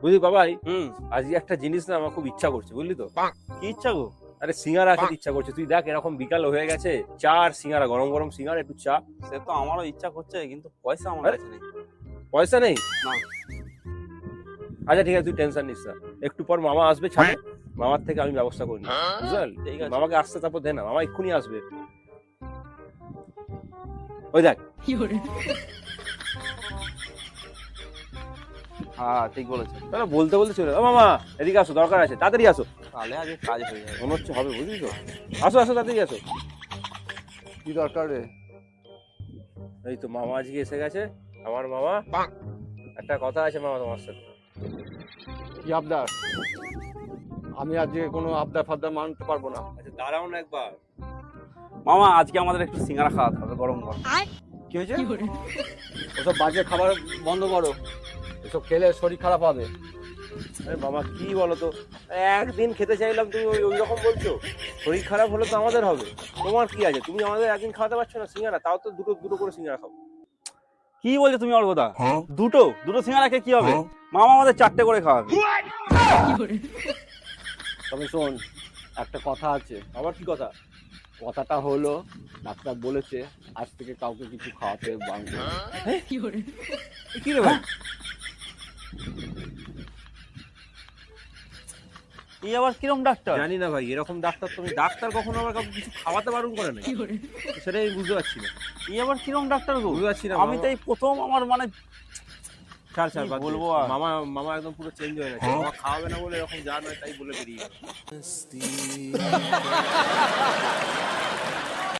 বুঝলি বাবাই, আজকে একটা জিনিস না আমার খুব ইচ্ছা করছে, বুঝলি তো? কি ইচ্ছা গো? আরে সিঙ্গারা খেতে ইচ্ছা করছে। তুই দেখ এরকম বিকাল হয়ে গেছে, চা আর সিঙ্গারা, গরম গরম সিঙ্গারা একটু চা। সে তো আমারও ইচ্ছা করছে, কিন্তু পয়সা আমার আরে? কাছে নেই। পয়সা নেই? না। আচ্ছা ঠিক আছে, তুই টেনশন নিস না, একটু পর মামা আসবে ছাদে, মামার থেকে আমি ব্যবস্থা করি, বুঝলি? ঠিক আছে। মামাকে আসতে তারপর দে না, মামা এক্ষুনি আসবে। ওই দেখ। হ্যাঁ ঠিক বলেছো। তাহলে বলতে বলতে চলে, ও মামা এদিকে আসো, দরকার আছে, তাড়াতাড়ি আসো। তাহলে আজকে কাজ হয়ে যাবে। মনে হচ্ছে হবে, বুঝলি তো? আসো আসো, তাড়াতাড়ি আসো। কি দরকার রে? এই তো মামা আজকে এসে গেছে, আমার মামা। একটা কথা আছে মামা তোমার সাথে। কি আবদার? আমি আজকে কোনো আবদার ফাবদার মানতে পারবো না। আচ্ছা দাঁড়াও না একবার। মামা আজকে আমাদের একটু সিঙ্গারা খাওয়াতে হবে গরম গরম। কি হয়েছে? ওসব বাজে খাবার বন্ধ করো, এসব খেলে শরীর খারাপ হবে। আরে মামা কি বলো তো, একদিন খেতে চাইলাম, তুমি ওই রকম বলছো। শরীর খারাপ হলে তো আমাদের হবে, তোমার কি আছে? তুমি আমাদের একদিন খাওয়াতে পারছো না সিঙ্গারা, তাও তো দুটো দুটো করে সিঙ্গারা খাও। কি বলছো তুমি অর্গদা? দুটো দুটো সিঙ্গারা খেয়ে কি হবে? মামা আমাদের 4টে করে খাওয়াবে। তবে শোন, একটা কথা আছে। আবার কি কথা? কথাটা হলো, ডাক্তার বলেছে আজ থেকে কাউকে কিছু খাওয়াতে বারণ করবে। কি রে ভাই? এই আবার কিরম ডাক্তার? জানি না ভাই, এরকম ডাক্তার তুমি, ডাক্তার কখনো আমার কাউকে কিছু খাওয়াতে বারণ করে না, সেটাই আমি বুঝতে পারছি না। এই আবার কিরম ডাক্তার গো? বুঝতে পারছি না আমি তো এই প্রথম আমার মানে ছাড় ছাড়, কি বাদ দে। বলবো আর? মামা মামা একদম পুরো চেঞ্জ হয়ে গেছে, মামা খাওয়াবে না বলে এরকম যা নয় তাই বলে বেরিয়ে গেল।